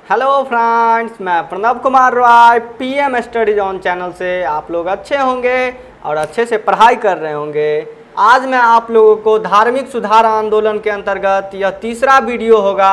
Hello friends, मैं Pranav Kumar Roy PM studies on channel से। आप लोग अच्छे होंगे और अच्छे से पढ़ाई कर रहे होंगे। आज मैं आप लोगों को धार्मिक सुधार आंदोलन के अंतर्गत यह तीसरा वीडियो होगा।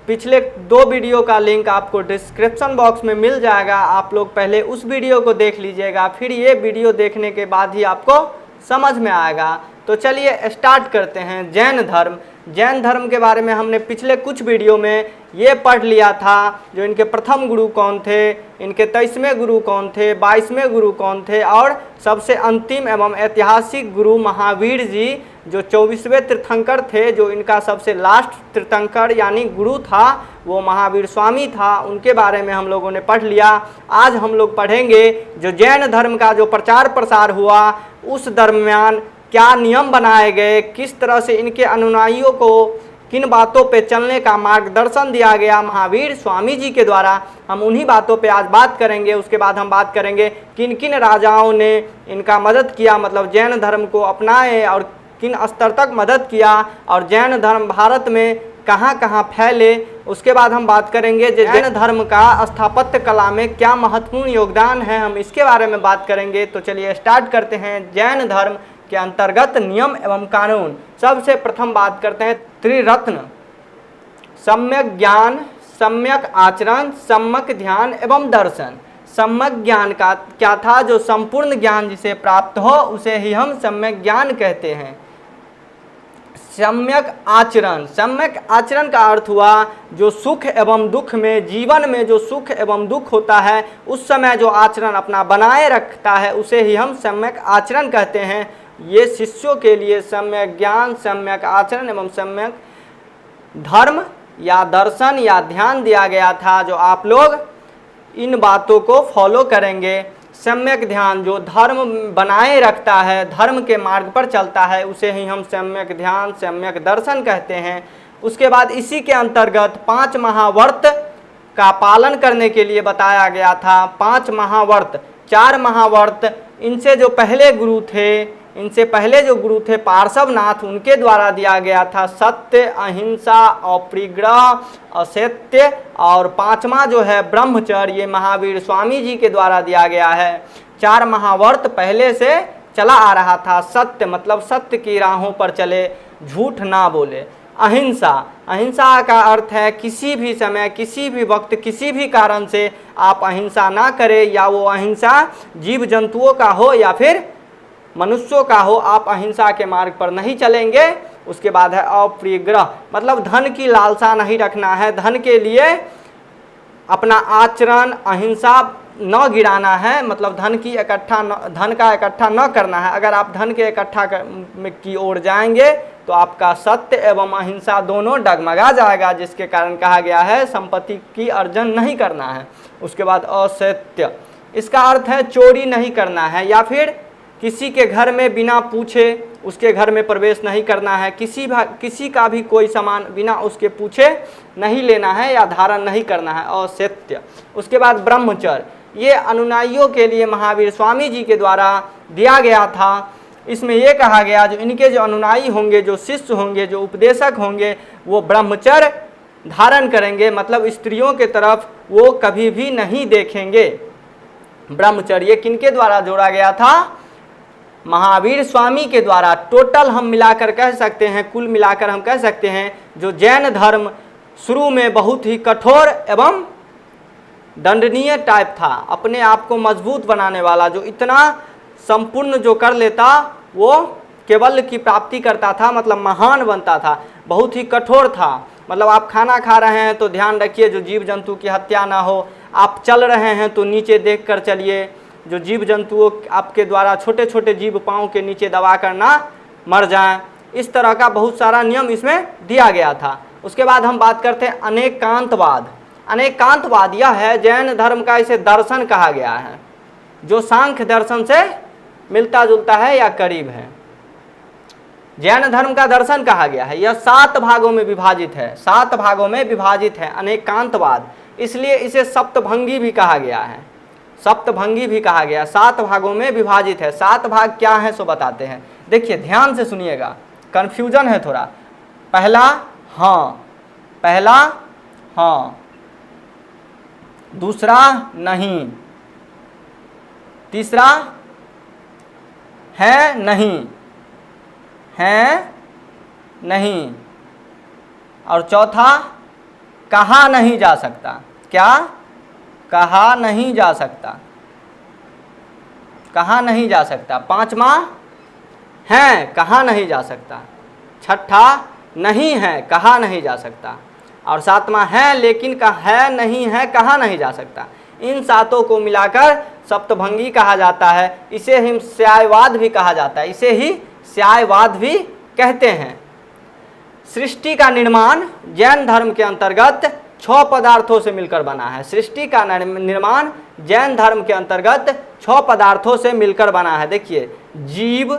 पिछले 2 वीडियो का लिंक आपको डिस्क्रिप्शन बॉक्स में मिल जाएगा। आप लोग पहले उस वीडियो को देख लीजिएगा, फिर ये वीडियो देखने के बाद ही आपको समझ में आएगा। तो चलिए स्टार्ट करते हैं। जैन धर्म के बारे में हमने पिछले कुछ वीडियो में ये पढ़ लिया था, जो इनके प्रथम गुरु कौन थे, इनके 23वें गुरु कौन थे, 22वें गुरु कौन थे और सबसे अंतिम एवं ऐतिहासिक गुरु महावीर जी जो 24वें तीर्थंकर थे। जो इनका सबसे लास्ट तीर्थंकर यानी गुरु था वो महावीर स्वामी था। उनके बारे में हम लोगों ने पढ़ लिया। आज हम लोग पढ़ेंगे जो जैन धर्म का जो प्रचार प्रसार हुआ उस दरमियान क्या नियम बनाए गए, किस तरह से इनके अनुयायियों को किन बातों पे चलने का मार्गदर्शन दिया गया महावीर स्वामी जी के द्वारा। हम उन्हीं बातों पे आज बात करेंगे। उसके बाद हम बात करेंगे किन किन राजाओं ने इनका मदद किया, मतलब जैन धर्म को अपनाए और किन स्तर तक मदद किया और जैन धर्म भारत में कहाँ कहाँ फैले। उसके बाद हम बात करेंगे जैन धर्म का स्थापत्य कला में क्या महत्वपूर्ण योगदान है, हम इसके बारे में बात करेंगे। तो चलिए स्टार्ट करते हैं। जैन धर्म के अंतर्गत नियम एवं कानून। सबसे प्रथम बात करते हैं त्रिरत्न: सम्यक ज्ञान, सम्यक आचरण, सम्यक ध्यान एवं दर्शन। सम्यक ज्ञान का क्या था? जो संपूर्ण ज्ञान जिसे प्राप्त हो उसे ही हम सम्यक ज्ञान कहते हैं। सम्यक आचरण का अर्थ हुआ जो सुख एवं दुख में, जीवन में जो सुख एवं दुख होता है उस समय जो आचरण अपना बनाए रखता है उसे ही हम सम्यक आचरण कहते हैं। ये शिष्यों के लिए सम्यक ज्ञान, सम्यक आचरण एवं सम्यक धर्म या दर्शन या ध्यान दिया गया था, जो आप लोग इन बातों को फॉलो करेंगे। सम्यक ध्यान जो धर्म बनाए रखता है, धर्म के मार्ग पर चलता है, उसे ही हम सम्यक ध्यान, सम्यक दर्शन कहते हैं। उसके बाद इसी के अंतर्गत 5 महाव्रत का पालन करने के लिए बताया गया था। 5 महाव्रत, 4 महाव्रत इनसे जो पहले गुरु थे, इनसे पहले जो गुरु थे पार्श्वनाथ, उनके द्वारा दिया गया था। सत्य, अहिंसा, अपरिग्रह, असत्य और 5वां जो है ब्रह्मचर्य, ये महावीर स्वामी जी के द्वारा दिया गया है। 4 महाव्रत पहले से चला आ रहा था। सत्य मतलब सत्य की राहों पर चले, झूठ ना बोले। अहिंसा का अर्थ है किसी भी समय, किसी भी वक्त, किसी भी कारण से आप अहिंसा ना करें, या वो अहिंसा जीव जंतुओं का हो या फिर मनुष्यों का हो, आप अहिंसा के मार्ग पर नहीं चलेंगे। उसके बाद है अपरिग्रह, मतलब धन की लालसा नहीं रखना है, धन के लिए अपना आचरण अहिंसा न गिराना है, मतलब धन का इकट्ठा न करना है। अगर आप धन के इकट्ठा की ओर जाएंगे तो आपका सत्य एवं अहिंसा दोनों डगमगा जाएगा, जिसके कारण कहा गया है संपत्ति की अर्जन नहीं करना है। उसके बाद असत्य, इसका अर्थ है चोरी नहीं करना है, या फिर किसी के घर में बिना पूछे उसके घर में प्रवेश नहीं करना है। किसी का भी कोई सामान बिना उसके पूछे नहीं लेना है या धारण नहीं करना है, असत्य। उसके बाद ब्रह्मचर्य, ये अनुयायियों के लिए महावीर स्वामी जी के द्वारा दिया गया था। इसमें यह कहा गया जो इनके जो अनुयायी होंगे, जो शिष्य होंगे, जो उपदेशक होंगे, वो ब्रह्मचर्य धारण करेंगे, मतलब स्त्रियों के तरफ वो कभी भी नहीं देखेंगे। ब्रह्मचर्य किनके द्वारा जोड़ा गया था? महावीर स्वामी के द्वारा। टोटल हम मिलाकर कह सकते हैं, कुल मिलाकर हम कह सकते हैं जो जैन धर्म शुरू में बहुत ही कठोर एवं दंडनीय टाइप था, अपने आप को मजबूत बनाने वाला, जो इतना संपूर्ण जो कर लेता वो केवल की प्राप्ति करता था, मतलब महान बनता था, बहुत ही कठोर था। मतलब आप खाना खा रहे हैं तो ध्यान रखिए जो जीव जंतु की हत्या ना हो, आप चल रहे हैं तो नीचे देख कर चलिए, जो जीव जंतुओं आपके द्वारा छोटे छोटे जीव पाँव के नीचे दबा कर ना मर जाएं। इस तरह का बहुत सारा नियम इसमें दिया गया था। उसके बाद हम बात करते हैं अनेकांतवाद यह है जैन धर्म का, इसे दर्शन कहा गया है, जो सांख्य दर्शन से मिलता जुलता है या करीब है। जैन धर्म का दर्शन कहा गया है। यह 7 भागों में विभाजित है, 7 भागों में विभाजित है अनेकांतवाद, इसलिए इसे सप्तभंगी भी कहा गया है। 7 भागों में विभाजित है। 7 भाग क्या है सो बताते हैं। देखिए ध्यान से सुनिएगा, कन्फ्यूजन है थोड़ा। पहला हाँ, दूसरा नहीं, तीसरा है नहीं, है नहीं, और चौथा कहा नहीं जा सकता। क्या? कहा नहीं जा सकता, कहा नहीं जा सकता। पांचवा है, कहा नहीं जा सकता। छठा नहीं है, कहा नहीं जा सकता। और सातवां है लेकिन है नहीं है, कहा नहीं जा सकता। इन सातों को मिलाकर सप्तभंगी कहा जाता है। इसे ही स्यायवाद भी कहा जाता है, इसे ही स्यायवाद भी कहते हैं। सृष्टि का निर्माण जैन धर्म के अंतर्गत 6 पदार्थों से मिलकर बना है। सृष्टि का निर्माण जैन धर्म के अंतर्गत 6 पदार्थों से मिलकर बना है। देखिए, जीव,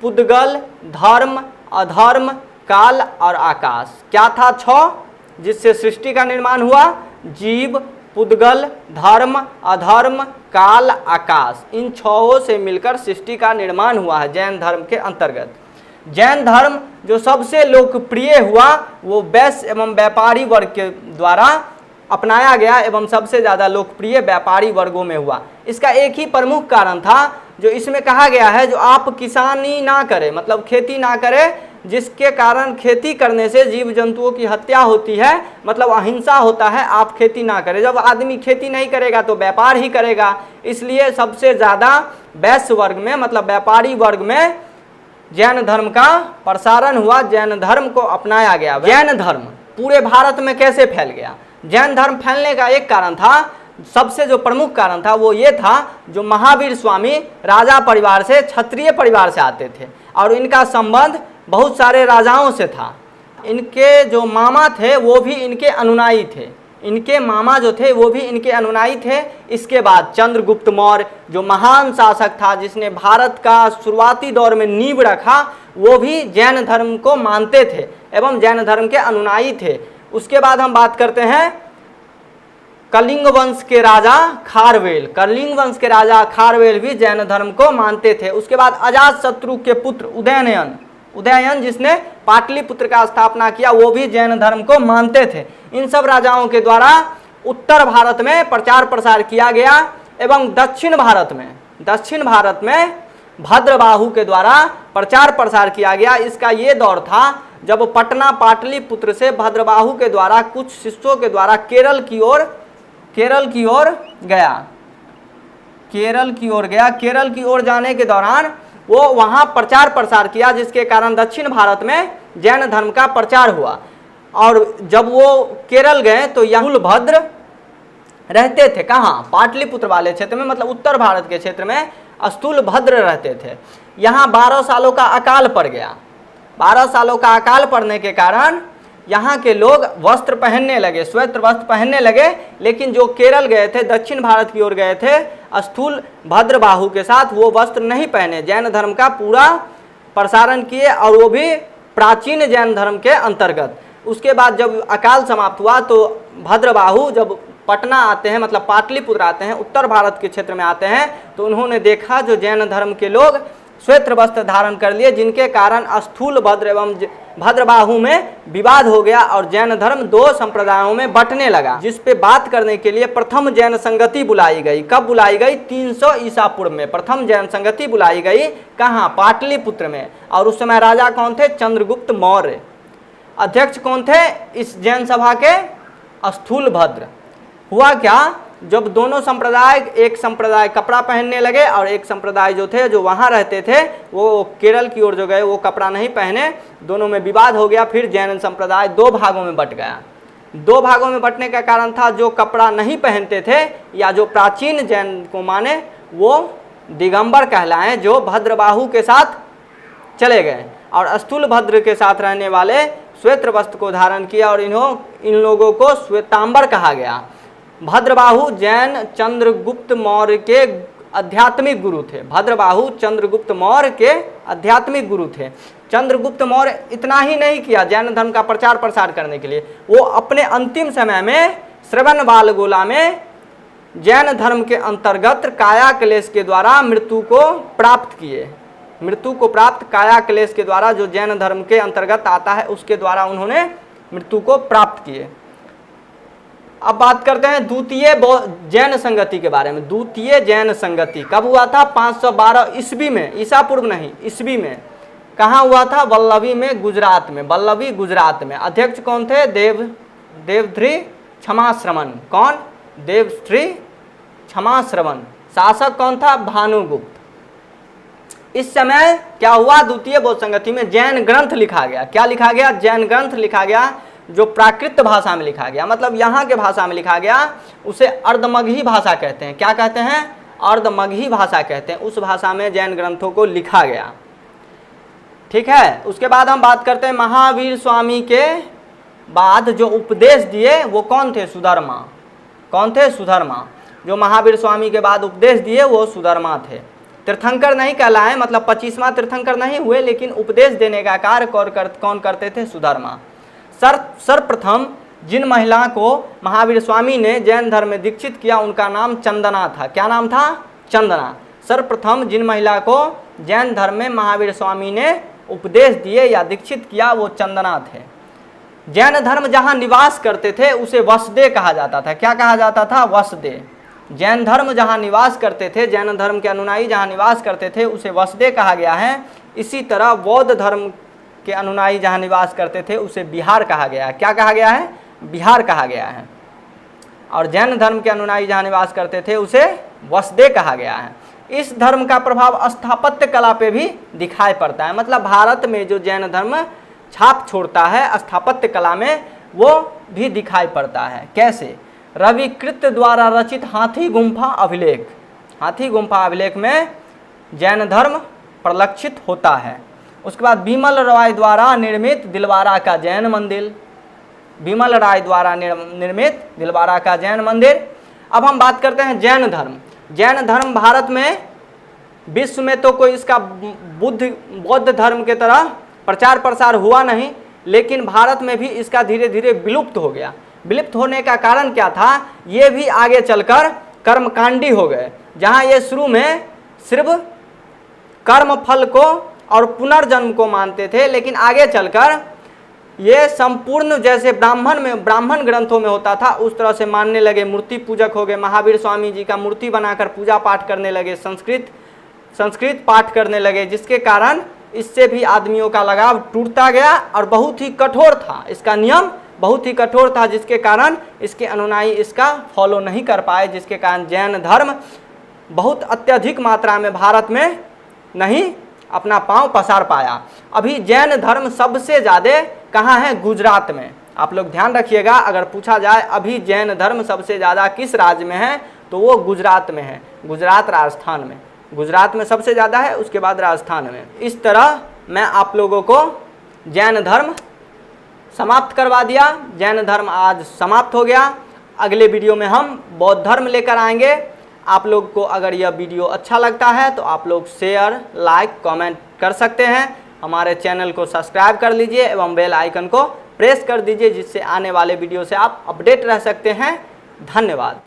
पुद्गल, धर्म, अधर्म, काल और आकाश। क्या था 6 जिससे सृष्टि का निर्माण हुआ? जीव, पुद्गल, धर्म, अधर्म, काल, आकाश। इन 6 से मिलकर सृष्टि का निर्माण हुआ है जैन धर्म के अंतर्गत। जैन धर्म जो सबसे लोकप्रिय हुआ वो वैश्य एवं व्यापारी वर्ग के द्वारा अपनाया गया एवं सबसे ज़्यादा लोकप्रिय व्यापारी वर्गों में हुआ। इसका एक ही प्रमुख कारण था जो इसमें कहा गया है, जो आप किसानी ना करें, मतलब खेती ना करें, जिसके कारण खेती करने से जीव जंतुओं की हत्या होती है, मतलब अहिंसा होता है, आप खेती ना करें। जब आदमी खेती नहीं करेगा तो व्यापार ही करेगा, इसलिए सबसे ज़्यादा वैश्य वर्ग में, मतलब व्यापारी वर्ग में जैन धर्म का प्रसारण हुआ, जैन धर्म को अपनाया गया। जैन धर्म पूरे भारत में कैसे फैल गया? जैन धर्म फैलने का एक कारण था, सबसे जो प्रमुख कारण था वो ये था, जो महावीर स्वामी राजा परिवार से, क्षत्रिय परिवार से आते थे और इनका संबंध बहुत सारे राजाओं से था। इनके जो मामा थे वो भी इनके अनुयायी थे, इनके मामा जो थे वो भी इनके अनुयायी थे। इसके बाद चंद्रगुप्त मौर्य जो महान शासक था, जिसने भारत का शुरुआती दौर में नींव रखा, वो भी जैन धर्म को मानते थे एवं जैन धर्म के अनुयायी थे। उसके बाद हम बात करते हैं कलिंग वंश के राजा खारवेल। कलिंग वंश के राजा खारवेल भी जैन धर्म को मानते थे। उसके बाद अजातशत्रु के पुत्र उदयन जिसने पाटलिपुत्र का स्थापना किया, वो भी जैन धर्म को मानते थे। इन सब राजाओं के द्वारा उत्तर भारत में प्रचार प्रसार किया गया एवं दक्षिण भारत में भद्रबाहु के द्वारा प्रचार प्रसार किया गया। इसका ये दौर था जब पटना पाटलिपुत्र से भद्रबाहु के द्वारा कुछ शिष्यों के द्वारा केरल की ओर गया। केरल की ओर जाने के दौरान वो वहाँ प्रचार प्रसार किया, जिसके कारण दक्षिण भारत में जैन धर्म का प्रचार हुआ। और जब वो केरल गए तो यहाँ भद्र रहते थे। कहाँ? पाटलिपुत्र वाले क्षेत्र में, मतलब उत्तर भारत के क्षेत्र में स्थूल भद्र रहते थे। यहाँ 12 सालों का अकाल पड़ गया। 12 सालों का अकाल पड़ने के कारण यहाँ के लोग वस्त्र पहनने लगे, श्वेत वस्त्र पहनने लगे। लेकिन जो केरल गए थे, दक्षिण भारत की ओर गए थे स्थूल भद्रबाहु के साथ, वो वस्त्र नहीं पहने, जैन धर्म का पूरा प्रसारण किए, और वो भी प्राचीन जैन धर्म के अंतर्गत। उसके बाद जब अकाल समाप्त हुआ तो भद्रबाहु जब पटना आते हैं, मतलब पाटलिपुत्र आते हैं, उत्तर भारत के क्षेत्र में आते हैं, तो उन्होंने देखा जो जैन धर्म के लोग श्वेत वस्त्र धारण कर लिए, जिनके कारण स्थूल भद्र एवं भद्रबाहु में विवाद हो गया और जैन धर्म 2 संप्रदायों में बंटने लगा। जिस पे बात करने के लिए प्रथम जैन संगति बुलाई गई। कब बुलाई गई? 300 ईसा पूर्व में प्रथम जैन संगति बुलाई गई। कहाँ? पाटलिपुत्र में। और उस समय राजा कौन थे? चंद्रगुप्त मौर्य। अध्यक्ष कौन थे इस जैन सभा के? स्थूल भद्र। हुआ क्या, जब दोनों संप्रदाय, एक संप्रदाय कपड़ा पहनने लगे और एक संप्रदाय जो थे, जो वहाँ रहते थे, वो केरल की ओर जो गए वो कपड़ा नहीं पहने, दोनों में विवाद हो गया। फिर जैन संप्रदाय 2 भागों में बंट गया। 2 भागों में बंटने का कारण था, जो कपड़ा नहीं पहनते थे या जो प्राचीन जैन को माने वो दिगंबर कहलाए, जो भद्रबाहु के साथ चले गए, और स्थूल भद्र के साथ रहने वाले श्वेत वस्त्र को धारण किया, और इन लोगों को श्वेतांबर कहा गया। भद्रबाहु जैन चंद्रगुप्त मौर्य के आध्यात्मिक गुरु थे। भद्रबाहु चंद्रगुप्त मौर्य के आध्यात्मिक गुरु थे। चंद्रगुप्त मौर्य इतना ही नहीं किया जैन धर्म का प्रचार प्रसार करने के लिए, वो अपने अंतिम समय में श्रवणबालगोला में जैन धर्म के अंतर्गत काया क्लेश के द्वारा मृत्यु को प्राप्त किए। मृत्यु को प्राप्त काया क्लेश के द्वारा, जो जैन धर्म के अंतर्गत आता है, उसके द्वारा उन्होंने मृत्यु को प्राप्त किए। अब बात करते हैं द्वितीय जैन संगति के बारे में। द्वितीय जैन संगति कब हुआ था? 512 ईस्वी में, ईसा पूर्व नहीं, ईस्वी में। कहाँ हुआ था? वल्लभी में, गुजरात में। वल्लभी गुजरात में। अध्यक्ष कौन थे? देवश्री क्षमाश्रमण। कौन? देवश्री क्षमाश्रमण। शासक कौन था? भानुगुप्त। इस समय क्या हुआ? द्वितीय बौद्ध संगति में जैन ग्रंथ लिखा गया। क्या लिखा गया? जैन ग्रंथ लिखा गया, जो प्राकृत भाषा में लिखा गया, मतलब यहाँ के भाषा में लिखा गया। उसे अर्धमगही भाषा कहते हैं। क्या कहते हैं? अर्धमगही भाषा कहते हैं। उस भाषा में जैन ग्रंथों को लिखा गया। ठीक है। उसके बाद हम बात करते हैं महावीर स्वामी के बाद जो उपदेश दिए वो कौन थे? सुधर्मा। कौन थे? सुधर्मा। जो महावीर स्वामी के बाद उपदेश दिए वो सुधर्मा थे। तीर्थंकर नहीं कहलाए, मतलब 25वां तीर्थंकर नहीं हुए, लेकिन उपदेश देने का कार्य कौन करते थे? सुधर्मा। सर्वप्रथम जिन महिला को महावीर स्वामी ने जैन धर्म में दीक्षित किया उनका नाम चंदना था। क्या नाम था? चंदना। सर्वप्रथम जिन महिला को जैन धर्म में महावीर स्वामी ने उपदेश दिए या दीक्षित किया वो चंदना थे। जैन धर्म जहाँ निवास करते थे उसे वसुदेव कहा जाता था। क्या कहा जाता था? वसुदेव। जैन धर्म जहाँ निवास करते थे, जैन धर्म के अनुयायी जहाँ निवास करते थे उसे वसुदेव कहा गया है। इसी तरह बौद्ध धर्म के अनुयायी जहाँ निवास करते थे उसे बिहार कहा गया है। क्या कहा गया है? बिहार कहा गया है। और जैन धर्म के अनुयायी जहाँ निवास करते थे उसे वसुदेव कहा गया है। इस धर्म का प्रभाव स्थापत्य कला पे भी दिखाई पड़ता है। मतलब भारत में जो जैन धर्म छाप छोड़ता है स्थापत्य कला में, वो भी दिखाई पड़ता है। कैसे? रविकृत द्वारा रचित हाथी गुम्फा अभिलेख। हाथी गुम्फा अभिलेख में जैन धर्म परिलक्षित होता है। उसके बाद बिमल राय द्वारा निर्मित दिलवारा का जैन मंदिर। बिमल राय द्वारा निर्मित दिलवारा का जैन मंदिर। अब हम बात करते हैं जैन धर्म। जैन धर्म भारत में, विश्व में तो कोई इसका बौद्ध धर्म के तरह प्रचार प्रसार हुआ नहीं, लेकिन भारत में भी इसका धीरे धीरे विलुप्त हो गया। विलुप्त होने का कारण क्या था? ये भी आगे चलकर कर्मकांडी हो गए, जहाँ ये शुरू में सिर्फ कर्म फल को और पुनर्जन्म को मानते थे, लेकिन आगे चलकर ये संपूर्ण, जैसे ब्राह्मण ग्रंथों में होता था उस तरह से मानने लगे। मूर्ति पूजक हो गए। महावीर स्वामी जी का मूर्ति बनाकर पूजा पाठ करने लगे। संस्कृत पाठ करने लगे, जिसके कारण इससे भी आदमियों का लगाव टूटता गया और बहुत ही कठोर था। इसका नियम बहुत ही कठोर था, जिसके कारण इसके अनुयायी इसका फॉलो नहीं कर पाए, जिसके कारण जैन धर्म बहुत अत्यधिक मात्रा में भारत में नहीं अपना पांव पसार पाया। अभी जैन धर्म सबसे ज़्यादा कहाँ है? गुजरात में। आप लोग ध्यान रखिएगा, अगर पूछा जाए अभी जैन धर्म सबसे ज़्यादा किस राज्य में है तो वो गुजरात में है। गुजरात, राजस्थान में। गुजरात में सबसे ज़्यादा है, उसके बाद राजस्थान में। इस तरह मैं आप लोगों को जैन धर्म समाप्त करवा दिया। जैन धर्म आज समाप्त हो गया। अगले वीडियो में हम बौद्ध धर्म लेकर आएंगे। आप लोग को अगर यह वीडियो अच्छा लगता है तो आप लोग शेयर, लाइक, कमेंट कर सकते हैं। हमारे चैनल को सब्सक्राइब कर लीजिए एवं बेल आइकन को प्रेस कर दीजिए, जिससे आने वाले वीडियो से आप अपडेट रह सकते हैं। धन्यवाद।